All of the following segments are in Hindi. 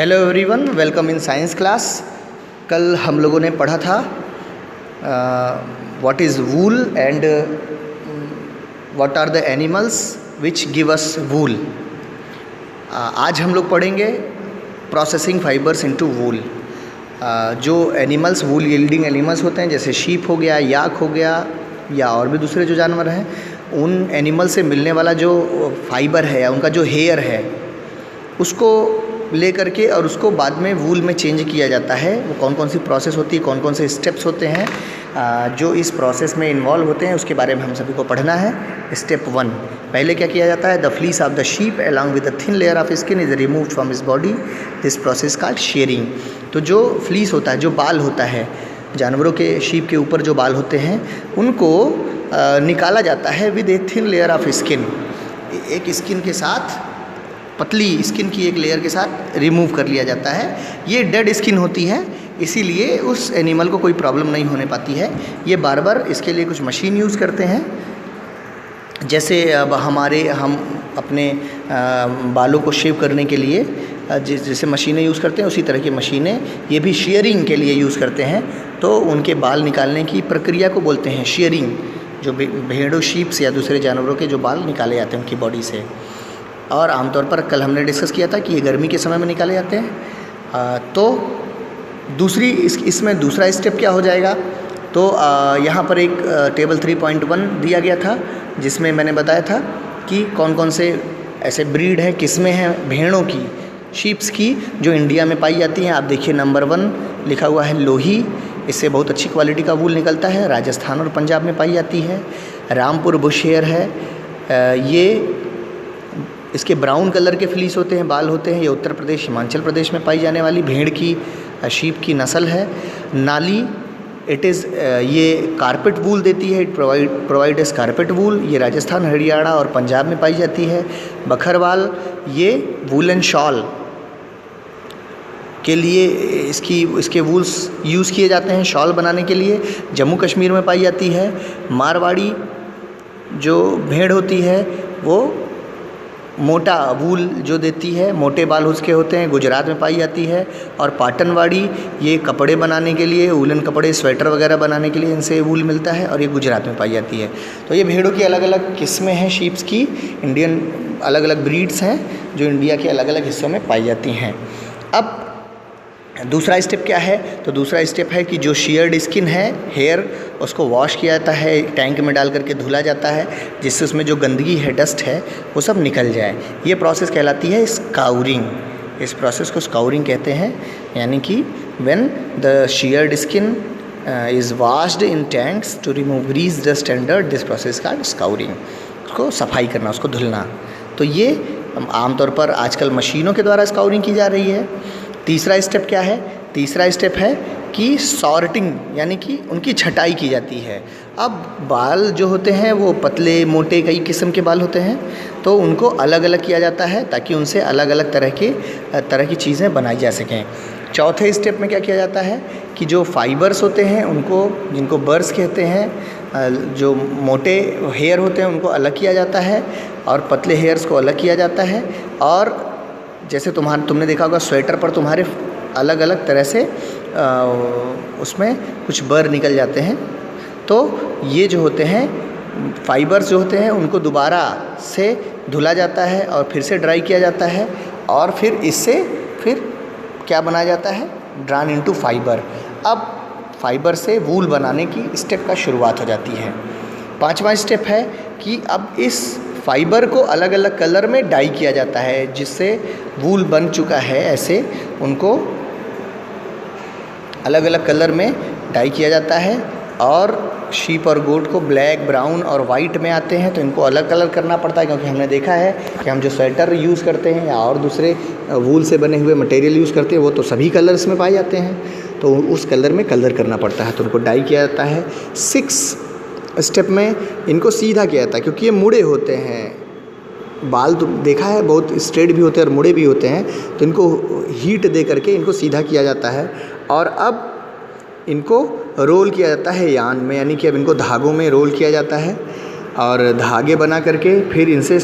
Hello everyone, welcome in science class. कल हम लोगों ने पढ़ा था what is wool and what are the animals which give us wool. आज हम लोग पढ़ेंगे प्रोसेसिंग फाइबर्स इनटू वूल। जो एनिमल्स वूल यील्डिंग एनिमल्स होते हैं, जैसे शीप हो गया, याक हो गया, या और भी दूसरे जो जानवर हैं, उन एनिमल से मिलने वाला जो फाइबर है या उनका जो हेयर है उसको ले करके और उसको बाद में वूल में चेंज किया जाता है। वो कौन कौन सी प्रोसेस होती है, कौन कौन से स्टेप्स होते हैं जो इस प्रोसेस में इन्वॉल्व होते हैं, उसके बारे में हम सभी को पढ़ना है। स्टेप 1, पहले क्या किया जाता है? The fleece of the sheep along with the thin layer of skin is removed from his body. This process called sharing. तो जो फ्लीस होता है, जो बाल होता है जानवरों के, शीप के ऊपर जो बाल होते हैं, उनको निकाला जाता है with a thin layer of skin. एक स्किन के साथ, पतली स्किन की एक लेयर के साथ रिमूव कर लिया जाता है। ये डेड स्किन होती है, इसीलिए उस एनिमल को कोई प्रॉब्लम नहीं होने पाती है। ये बार बार इसके लिए कुछ मशीन यूज़ करते हैं। जैसे अब हम अपने बालों को शेव करने के लिए जैसे मशीनें यूज़ करते हैं, उसी तरह की मशीनें ये भी शेयरिंग के लिए यूज़ करते हैं। तो उनके बाल निकालने की प्रक्रिया को बोलते हैं शेयरिंग। जो भेड़ों, शीप्स या दूसरे जानवरों के जो बाल निकाले जाते हैं उनकी बॉडी से, और आमतौर पर कल हमने डिस्कस किया था कि ये गर्मी के समय में निकाले जाते हैं। तो इसमें दूसरा स्टेप क्या हो जाएगा? तो यहाँ पर एक टेबल 3.1 दिया गया था, जिसमें मैंने बताया था कि कौन कौन से ऐसे ब्रीड हैं, किस्में हैं भेड़ों की, शीप्स की, जो इंडिया में पाई जाती हैं। आप देखिए नंबर 1 लिखा हुआ है लोही। इससे बहुत अच्छी क्वालिटी का वूल निकलता है, राजस्थान और पंजाब में पाई जाती है। रामपुर बुश हेयर है, ये इसके ब्राउन कलर के फ्लीस होते हैं, बाल होते हैं। ये उत्तर प्रदेश, हिमाचल प्रदेश में पाई जाने वाली भेड़ की, शीप की नस्ल है। नाली, इट इज़ ये कारपेट वूल देती है, इट प्रोवाइड एस कारपेट वूल। ये राजस्थान, हरियाणा और पंजाब में पाई जाती है। बखरवाल, ये वूलन शॉल के लिए इसके वूल्स यूज़ किए जाते हैं शॉल बनाने के लिए, जम्मू कश्मीर में पाई जाती है। मारवाड़ी जो भेड़ होती है वो मोटा वूल जो देती है, मोटे बाल उसके होते हैं, गुजरात में पाई जाती है। और पाटनवाड़ी, ये कपड़े बनाने के लिए, वूलन कपड़े, स्वेटर वगैरह बनाने के लिए इनसे वूल मिलता है, और ये गुजरात में पाई जाती है। तो ये भेड़ों की अलग अलग किस्में हैं, शीप्स की, इंडियन अलग अलग ब्रीड्स हैं जो इंडिया के अलग अलग हिस्सों में पाई जाती हैं। अब दूसरा स्टेप क्या है? तो दूसरा स्टेप है कि जो शेयर्ड स्किन है, हेयर, उसको वॉश किया जाता है, टैंक में डाल करके धुला जाता है, जिससे उसमें जो गंदगी है, डस्ट है, वो सब निकल जाए। ये प्रोसेस कहलाती है स्काउरिंग। इस प्रोसेस को स्काउरिंग कहते हैं, यानी कि when the sheared skin is washed in tanks to remove grease, dust and dirt, this process का स्काउरिंग। उसको सफाई करना, उसको धुलना। तो ये आमतौर पर आजकल मशीनों के द्वारा स्काउरिंग की जा रही है। तीसरा स्टेप क्या है? तीसरा स्टेप है कि सॉर्टिंग, यानी कि उनकी छटाई की जाती है। अब बाल जो होते हैं वो पतले, मोटे, कई किस्म के बाल होते हैं, तो उनको अलग अलग किया जाता है ताकि उनसे अलग अलग तरह की चीज़ें बनाई जा सकें। चौथे स्टेप में क्या किया जाता है कि जो फाइबर्स होते हैं उनको, जिनको बर्स कहते हैं, जो मोटे हेयर होते हैं उनको अलग किया जाता है, और पतले हेयर्स को अलग किया जाता है। और जैसे तुमने देखा होगा स्वेटर पर तुम्हारे अलग अलग तरह से उसमें कुछ बर निकल जाते हैं। तो ये जो होते हैं फाइबर्स जो होते हैं उनको दोबारा से धुला जाता है और फिर से ड्राई किया जाता है, और फिर क्या बनाया जाता है? Drawn into fibre. अब फाइबर से वूल बनाने की स्टेप का शुरुआत हो जाती है। पांचवा स्टेप है कि अब इस फाइबर को अलग अलग कलर में डाई किया जाता है, जिससे वूल बन चुका है, ऐसे उनको अलग अलग कलर में डाई किया जाता है। और शीप और गोट को ब्लैक, ब्राउन और वाइट में आते हैं, तो इनको अलग कलर करना पड़ता है, क्योंकि हमने देखा है कि हम जो स्वेटर यूज़ करते हैं या और दूसरे वूल से बने हुए मटेरियल यूज़ करते हैं, वो तो सभी कलर्स में पाए जाते हैं, तो उस कलर में कलर करना पड़ता है, तो उनको डाई किया जाता है। 6 स्टेप में इनको सीधा किया जाता है, क्योंकि ये मुड़े होते हैं बाल, तो देखा है बहुत स्ट्रेट भी होते हैं और मुड़े भी होते हैं, तो इनको हीट दे करके इनको सीधा किया जाता है। और अब इनको रोल किया जाता है यान में, यानी कि अब इनको धागों में रोल किया जाता है, और धागे बना करके फिर इनसे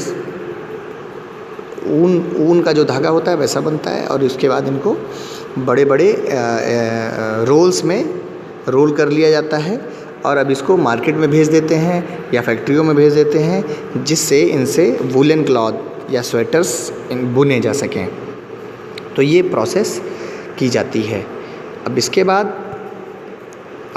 ऊन का जो धागा होता है वैसा बनता है, और उसके बाद इनको बड़े बड़े रोल्स में रोल कर लिया जाता है, और अब इसको मार्केट में भेज देते हैं या फैक्ट्रियों में भेज देते हैं, जिससे इनसे वूलन क्लॉथ या स्वेटर्स बुने जा सकें। तो ये प्रोसेस की जाती है। अब इसके बाद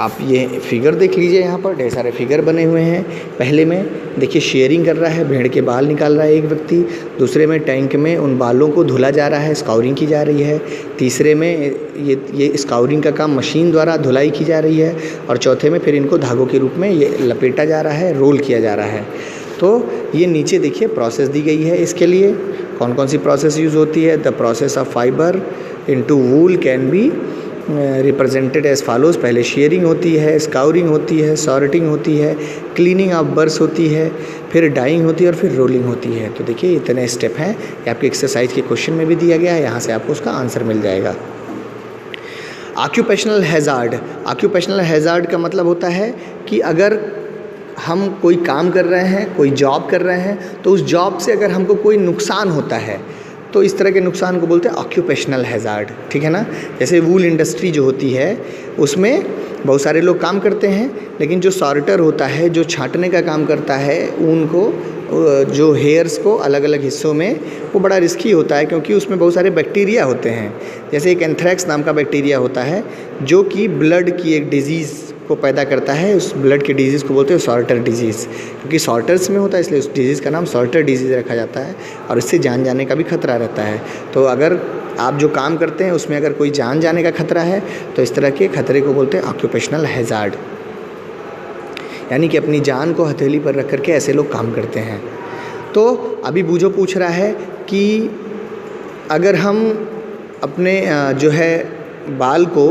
आप ये फिगर देख लीजिए, यहाँ पर ढेर सारे फिगर बने हुए हैं। पहले में देखिए शेयरिंग कर रहा है, भेड़ के बाल निकाल रहा है एक व्यक्ति। दूसरे में टैंक में उन बालों को धुला जा रहा है, स्काउरिंग की जा रही है। तीसरे में ये स्काउरिंग का काम मशीन द्वारा धुलाई की जा रही है। और चौथे में फिर इनको धागों के रूप में ये लपेटा जा रहा है, रोल किया जा रहा है। तो ये नीचे देखिए प्रोसेस दी गई है। इसके लिए कौन कौन सी प्रोसेस यूज़ होती है। The process of fibre into wool can be represented as follows. पहले शेयरिंग होती है, स्काउरिंग होती है, सॉर्टिंग होती है, क्लीनिंग ऑफ बर्स होती है, फिर डाइंग होती है और फिर रोलिंग होती है। तो देखिए इतने स्टेप हैं। ये आपके एक्सरसाइज के क्वेश्चन में भी दिया गया है, यहाँ से आपको उसका आंसर मिल जाएगा। Occupational hazard. ऑक्यूपेशनल हैज़ार्ड का मतलब होता है कि अगर हम कोई काम कर रहे हैं, कोई जॉब कर रहे हैं, तो उस जॉब से अगर हमको कोई नुकसान होता है तो इस तरह के नुकसान को बोलते हैं ऑक्यूपेशनल हैज़ार्ड। ठीक है ना। जैसे वूल इंडस्ट्री जो होती है उसमें बहुत सारे लोग काम करते हैं, लेकिन जो सॉर्टर होता है, जो छांटने का काम करता है ऊन को, जो हेयर्स को अलग अलग हिस्सों में, वो बड़ा रिस्की होता है क्योंकि उसमें बहुत सारे बैक्टीरिया होते हैं। जैसे एक एंथ्रैक्स नाम का बैक्टीरिया होता है जो कि ब्लड की एक डिजीज़ को पैदा करता है। उस ब्लड की डिजीज़ को बोलते हैं सॉर्टर डिजीज़, क्योंकि सॉर्टर्स में होता है इसलिए उस डिजीज़ का नाम सॉर्टर डिजीज़ रखा जाता है, और इससे जान जाने का भी खतरा रहता है। तो अगर आप जो काम करते हैं उसमें अगर कोई जान जाने का खतरा है तो इस तरह के खतरे को बोलते हैं ऑक्यूपेशनल हैज़ार्ड, यानी कि अपनी जान को हथेली पर रख करके ऐसे लोग काम करते हैं। तो अभी बूझो पूछ रहा है कि अगर हम अपने जो है बाल को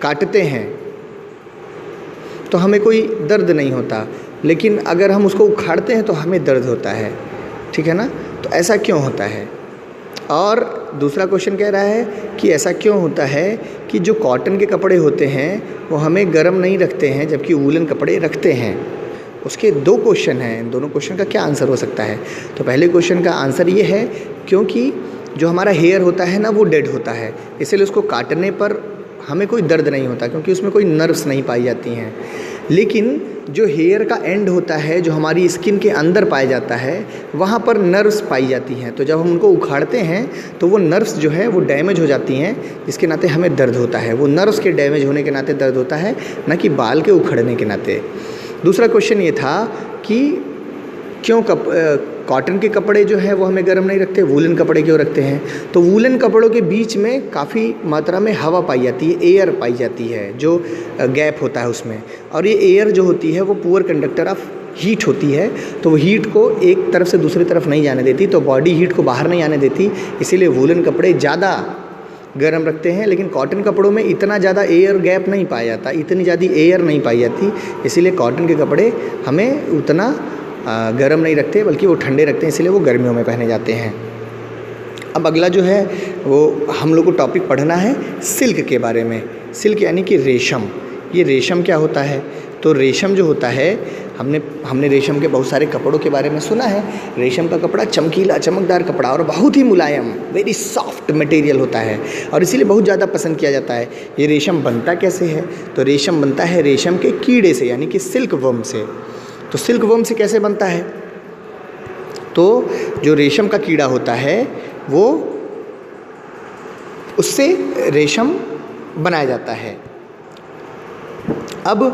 काटते हैं तो हमें कोई दर्द नहीं होता, लेकिन अगर हम उसको उखाड़ते हैं तो हमें दर्द होता है। ठीक है ना। तो ऐसा क्यों होता है। और दूसरा क्वेश्चन कह रहा है कि ऐसा क्यों होता है कि जो कॉटन के कपड़े होते हैं वो हमें गर्म नहीं रखते हैं जबकि वूलन कपड़े रखते हैं। उसके दो क्वेश्चन हैं, इन दोनों क्वेश्चन का क्या आंसर हो सकता है। तो पहले क्वेश्चन का आंसर ये है क्योंकि जो हमारा हेयर होता है ना वो डेड होता है, इसलिए उसको काटने पर हमें कोई दर्द नहीं होता क्योंकि उसमें कोई नर्व्स नहीं पाई जाती हैं। लेकिन जो हेयर का एंड होता है, जो हमारी स्किन के अंदर पाया जाता है, वहाँ पर नर्व्स पाई जाती हैं। तो जब हम उनको उखाड़ते हैं तो वो नर्व्स जो है वो डैमेज हो जाती हैं, जिसके नाते हमें दर्द होता है। वो नर्व्स के डैमेज होने के नाते दर्द होता है, न कि बाल के उखड़ने के नाते। दूसरा क्वेश्चन ये था कि क्यों कॉटन के कपड़े जो है वो हमें गर्म नहीं रखते, वूलन कपड़े क्यों रखते हैं। तो वूलन कपड़ों के बीच में काफ़ी मात्रा में हवा पाई जाती है, एयर पाई जाती है, जो गैप होता है उसमें। और ये एयर जो होती है वो पुअर कंडक्टर ऑफ हीट होती है, तो वो हीट को एक तरफ से दूसरी तरफ नहीं जाने देती, तो बॉडी हीट को बाहर नहीं आने देती, इसीलिए वूलन कपड़े ज़्यादा गर्म रखते हैं। लेकिन कॉटन कपड़ों में इतना ज़्यादा एयर गैप नहीं पाया जाता, इतनी ज़्यादा एयर नहीं पाई जाती, इसीलिए कॉटन के कपड़े हमें उतना गर्म नहीं रखते बल्कि वो ठंडे रखते हैं, इसलिए वो गर्मियों में पहने जाते हैं। अब अगला जो है वो हम लोग को टॉपिक पढ़ना है सिल्क के बारे में। सिल्क यानी कि रेशम। ये रेशम क्या होता है। तो रेशम जो होता है, हमने रेशम के बहुत सारे कपड़ों के बारे में सुना है। रेशम का कपड़ा चमकीला चमकदार कपड़ा और बहुत ही मुलायम, वेरी सॉफ्ट मटेरियल होता है और इसीलिए बहुत ज़्यादा पसंद किया जाता है। ये रेशम बनता कैसे है। तो रेशम बनता है रेशम के कीड़े से, यानी कि सिल्क वर्म से। तो सिल्क वर्म से कैसे बनता है। तो जो रेशम का कीड़ा होता है वो उससे रेशम बनाया जाता है। अब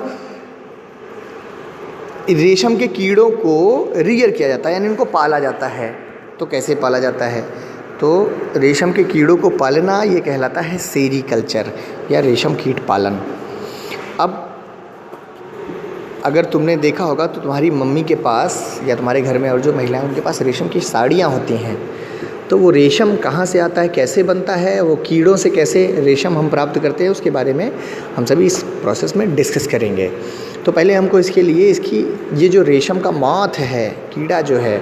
रेशम के कीड़ों को रियर किया जाता है, यानी उनको पाला जाता है। तो कैसे पाला जाता है। तो रेशम के कीड़ों को पालना ये कहलाता है सेरीकल्चर या रेशम कीट पालन। अब अगर तुमने देखा होगा तो तुम्हारी मम्मी के पास या तुम्हारे घर में और जो महिलाएं उनके पास रेशम की साड़ियाँ होती हैं। तो वो रेशम कहाँ से आता है, कैसे बनता है, वो कीड़ों से कैसे रेशम हम प्राप्त करते हैं, उसके बारे में हम सभी इस प्रोसेस में डिस्कस करेंगे। तो पहले हमको इसके लिए ये जो रेशम का मॉथ है, कीड़ा जो है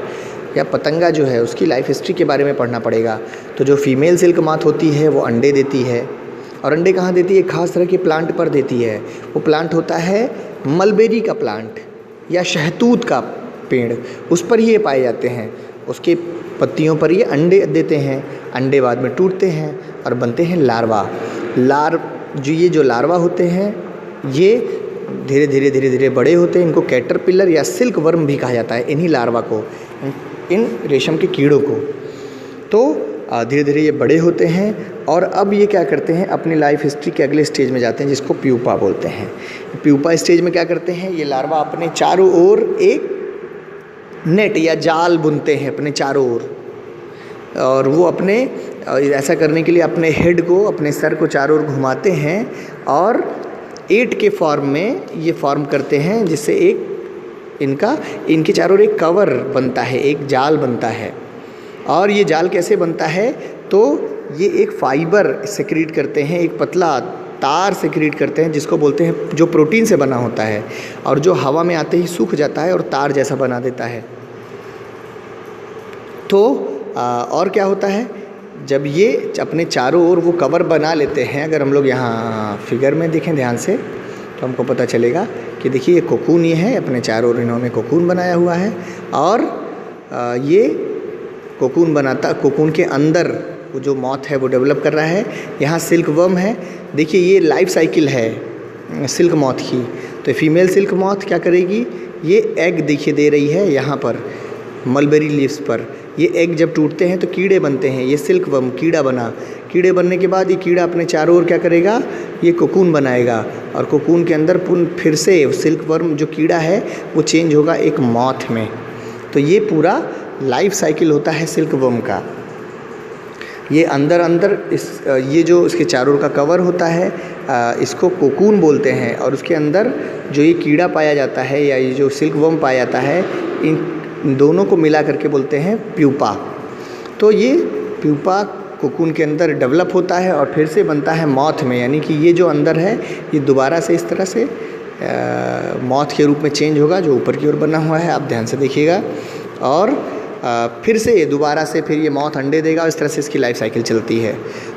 या पतंगा जो है, उसकी लाइफ हिस्ट्री के बारे में पढ़ना पड़ेगा। तो जो फीमेल सिल्क मॉथ होती है वो अंडे देती है, और अंडे कहाँ देती है, खास तरह के प्लांट पर देती है। वो प्लांट होता है मलबेरी का प्लांट या शहतूत का पेड़, उस पर ही ये पाए जाते हैं। उसके पत्तियों पर ये अंडे देते हैं, अंडे बाद में टूटते हैं और बनते हैं लार्वा। ये जो लार्वा होते हैं ये धीरे धीरे बड़े होते हैं। इनको कैटरपिलर या सिल्क वर्म भी कहा जाता है, इन्हीं लार्वा को, इन रेशम के कीड़ों को। तो धीरे धीरे ये बड़े होते हैं और अब ये क्या करते हैं, अपनी लाइफ हिस्ट्री के अगले स्टेज में जाते हैं जिसको प्यूपा बोलते हैं। प्यूपा स्टेज में क्या करते हैं, ये लार्वा अपने चारों ओर एक नेट या जाल बुनते हैं अपने चारों ओर, और वो अपने ऐसा करने के लिए अपने हेड को, अपने सर को चारों ओर घुमाते हैं और 8 के फॉर्म में ये फॉर्म करते हैं, जिससे इनके चारों ओर एक कवर बनता है, एक जाल बनता है। और ये जाल कैसे बनता है, तो ये एक फाइबर सेक्रीट करते हैं, एक पतला तार सेक्रीट करते हैं जिसको बोलते हैं, जो प्रोटीन से बना होता है और जो हवा में आते ही सूख जाता है और तार जैसा बना देता है। तो और क्या होता है, जब ये अपने चारों ओर वो कवर बना लेते हैं, अगर हम लोग यहाँ फिगर में देखें ध्यान से तो हमको पता चलेगा कि देखिए ये कोकून ये है, अपने चारों ओर इन्होंने कोकून बनाया हुआ है। और ये कोकून के अंदर वो जो मॉथ है वो डेवलप कर रहा है। यहाँ सिल्क वर्म है, देखिए ये लाइफ साइकिल है सिल्क मॉथ की। तो फीमेल सिल्क मॉथ क्या करेगी, ये एग देखिए दे रही है यहाँ पर मलबेरी लीव्स पर। ये एग जब टूटते हैं तो कीड़े बनते हैं, ये सिल्क वर्म कीड़ा बना। कीड़े बनने के बाद ये कीड़ा अपने चारों ओर क्या करेगा, ये कोकून बनाएगा और कोकून के अंदर फिर से सिल्क वर्म जो कीड़ा है वो चेंज होगा एक मॉथ में। तो ये पूरा लाइफ साइकिल होता है सिल्क वर्म का। ये अंदर ये जो इसके चारों ओर का कवर होता है इसको कोकून बोलते हैं, और उसके अंदर जो ये कीड़ा पाया जाता है या ये जो सिल्क वर्म पाया जाता है, इन दोनों को मिला करके बोलते हैं प्यूपा। तो ये प्यूपा कोकून के अंदर डेवलप होता है और फिर से बनता है मॉथ में, यानी कि ये जो अंदर है ये दोबारा से इस तरह से मॉथ के रूप में चेंज होगा, जो ऊपर की ओर बना हुआ है, आप ध्यान से देखिएगा। और फिर से ये दोबारा से फिर ये मॉथ अंडे देगा और इस तरह से इसकी लाइफ साइकिल चलती है।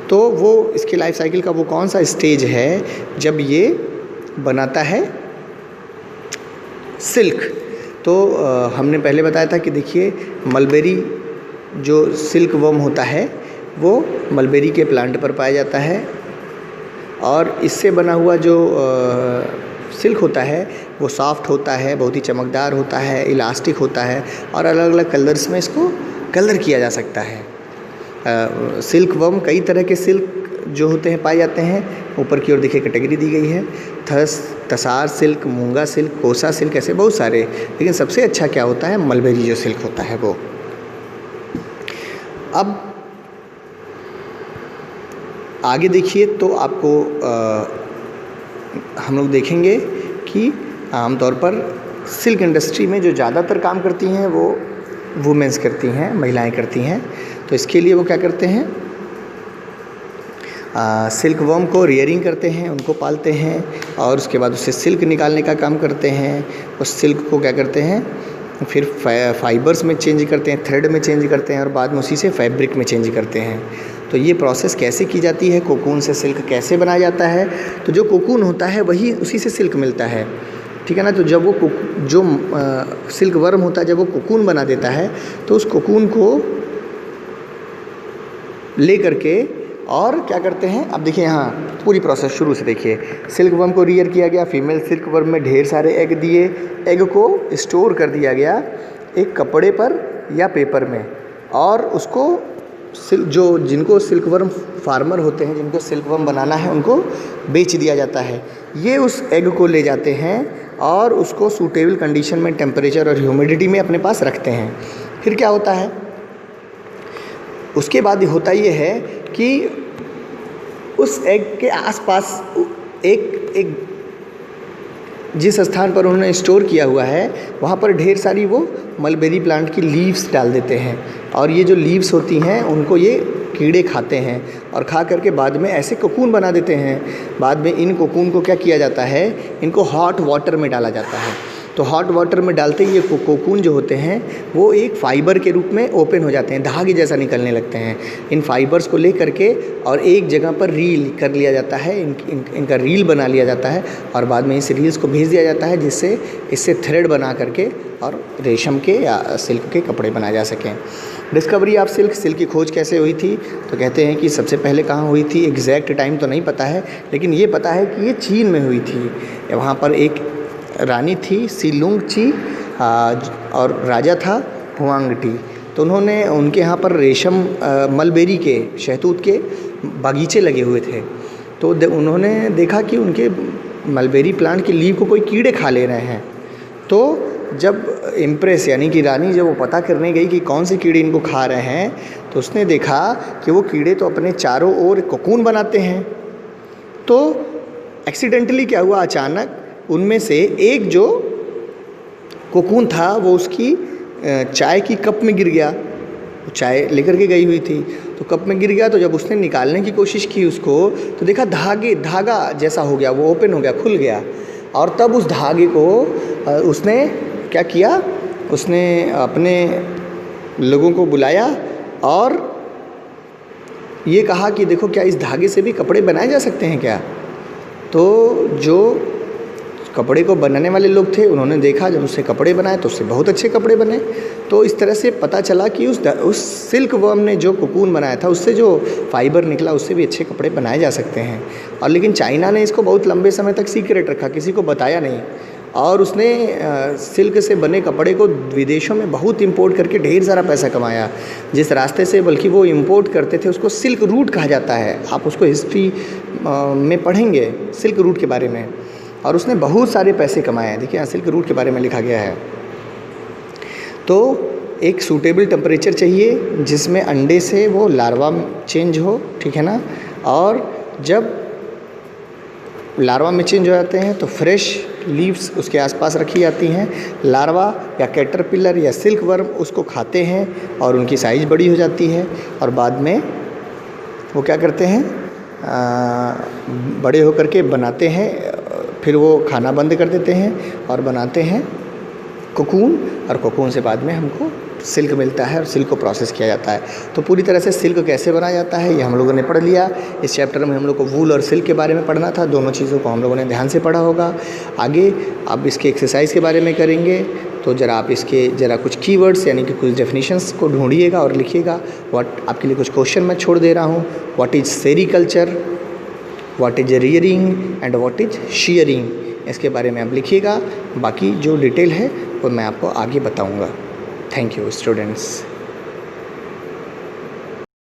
तो वो इसकी लाइफ साइकिल का वो कौन सा स्टेज है, जब ये बनाता है सिल्क। तो हमने पहले बताया था कि देखिए मलबेरी जो सिल्क वर्म होता है वो मलबेरी के प्लांट पर पाया जाता है, और इससे बना हुआ जो सिल्क होता है वो सॉफ्ट होता है, बहुत ही चमकदार होता है, इलास्टिक होता है, और अलग अलग कलर्स में इसको कलर किया जा सकता है। सिल्क वर्म कई तरह के सिल्क जो होते हैं पाए जाते हैं। ऊपर की ओर देखिए कैटेगरी दी गई है, तसार सिल्क, मूंगा सिल्क, कोसा सिल्क, ऐसे बहुत सारे। लेकिन सबसे अच्छा क्या होता है, मलबेरी जो सिल्क होता है वो। अब आगे देखिए तो आपको हम लोग देखेंगे कि आमतौर पर सिल्क इंडस्ट्री में जो ज़्यादातर काम करती हैं वो वुमेंस करती हैं, महिलाएं करती हैं। तो इसके लिए वो क्या करते हैं, सिल्क वर्म को रियरिंग करते हैं, उनको पालते हैं, और उसके बाद उससे सिल्क निकालने का काम करते हैं। उस सिल्क को क्या करते हैं, फिर फाइबर्स में चेंज करते हैं, थ्रेड में चेंज करते हैं, और बाद में उसी से फैब्रिक में चेंज करते हैं। तो ये प्रोसेस कैसे की जाती है, कोकून से सिल्क कैसे बनाया जाता है। तो जो कोकून होता है वही उसी से सिल्क मिलता है, ठीक है ना। तो जब वो सिल्क वर्म होता है, जब वो कोकून बना देता है तो उस कोकून को ले करके और क्या करते हैं, अब देखिए यहाँ पूरी प्रोसेस शुरू से देखिए। सिल्क वर्म को रियर किया गया, फीमेल सिल्क वर्म में ढेर सारे एग दिए, एग को स्टोर कर दिया गया एक कपड़े पर या पेपर में, और उसको जिनको सिल्क वर्म फार्मर होते हैं, जिनको सिल्क वर्म बनाना है, उनको बेच दिया जाता है। ये उस एग को ले जाते हैं और उसको सूटेबल कंडीशन में, टेम्परेचर और ह्यूमिडिटी में अपने पास रखते हैं। फिर क्या होता है, उसके बाद होता ये है कि उस एग के आसपास एक जिस स्थान पर उन्होंने स्टोर किया हुआ है वहाँ पर ढेर सारी वो मलबेरी प्लांट की लीव्स डाल देते हैं, और ये जो लीव्स होती हैं उनको ये कीड़े खाते हैं, और खा करके बाद में ऐसे कोकून बना देते हैं। बाद में इन कोकून को क्या किया जाता है, इनको हॉट वाटर में डाला जाता है। तो हॉट वाटर में डालते ही ये कोकून जो होते हैं वो एक फाइबर के रूप में ओपन हो जाते हैं, धागे जैसा निकलने लगते हैं। इन फाइबर्स को ले करके और एक जगह पर रील कर लिया जाता है, इनका रील बना लिया जाता है और बाद में इस रील्स को भेज दिया जाता है, जिससे इससे थ्रेड बना करके और रेशम के या सिल्क के कपड़े बनाए जा सकें। डिस्कवरी ऑफ सिल्क की खोज कैसे हुई थी? तो कहते हैं कि सबसे पहले कहाँ हुई थी, एग्जैक्ट टाइम तो नहीं पता है, लेकिन ये पता है कि ये चीन में हुई थी। वहाँ पर एक रानी थी सीलुंगची और राजा था हुआंगटी। तो उन्होंने उनके यहाँ पर रेशम मलबेरी के शहतूत के बागीचे लगे हुए थे। तो उन्होंने देखा कि उनके मलबेरी प्लांट की लीव को कोई कीड़े खा ले रहे हैं। तो जब इम्प्रेस यानी कि रानी जब वो पता करने गई कि कौन से कीड़े इनको खा रहे हैं, तो उसने देखा कि वो कीड़े तो अपने चारों ओर कोकून बनाते हैं। तो एक्सीडेंटली क्या हुआ, अचानक उनमें से एक जो कोकून था वो उसकी चाय की कप में गिर गया। चाय लेकर के गई हुई थी तो कप में गिर गया। तो जब उसने निकालने की कोशिश की उसको, तो देखा धागा जैसा हो गया, वो ओपन हो गया, खुल गया। और तब उस धागे को उसने क्या किया, उसने अपने लोगों को बुलाया और ये कहा कि देखो क्या इस धागे से भी कपड़े बनाए जा सकते हैं क्या? तो जो कपड़े को बनाने वाले लोग थे उन्होंने देखा, जब उससे कपड़े बनाए तो उससे बहुत अच्छे कपड़े बने। तो इस तरह से पता चला कि उस सिल्क वर्म ने जो कोकून बनाया था उससे जो फाइबर निकला उससे भी अच्छे कपड़े बनाए जा सकते हैं। और लेकिन चाइना ने इसको बहुत लंबे समय तक सीक्रेट रखा, किसी को बताया नहीं। और उसने सिल्क से बने कपड़े को विदेशों में बहुत इंपोर्ट करके ढेर सारा पैसा कमाया। जिस रास्ते से बल्कि वो इंपोर्ट करते थे उसको सिल्क रूट कहा जाता है। आप उसको हिस्ट्री में पढ़ेंगे सिल्क रूट के बारे में, और उसने बहुत सारे पैसे कमाए हैं। देखिए यहाँ सिल्क रूट के बारे में लिखा गया है। तो एक सूटेबल टेम्परेचर चाहिए जिसमें अंडे से वो लार्वा चेंज हो, ठीक है ना। और जब लार्वा में चेंज हो जाते हैं तो फ्रेश लीव्स उसके आसपास रखी जाती हैं। लार्वा या कैटरपिलर या सिल्क वर्म उसको खाते हैं और उनकी साइज़ बड़ी हो जाती है और बाद में वो क्या करते हैं, बड़े होकर के बनाते हैं, फिर वो खाना बंद कर देते हैं और बनाते हैं कोकून। और कोकून से बाद में हमको सिल्क मिलता है और सिल्क को प्रोसेस किया जाता है। तो पूरी तरह से सिल्क कैसे बनाया जाता है ये हम लोगों ने पढ़ लिया। इस चैप्टर में हम लोग को वूल और सिल्क के बारे में पढ़ना था। दोनों चीज़ों को हम लोगों ने ध्यान से पढ़ा होगा। आगे अब इसके एक्सरसाइज के बारे में करेंगे। तो ज़रा आप इसके कुछ कीवर्ड्स यानी कि कुछ डेफिनेशंस को ढूंढिएगा और लिखिएगा। आपके लिए कुछ क्वेश्चन मैं छोड़ दे रहा हूँ। What is sericulture, what is rearing and what is shearing, इसके बारे में आप लिखिएगा। बाकी जो डिटेल है वो मैं आपको आगे बताऊंगा। Thank you students.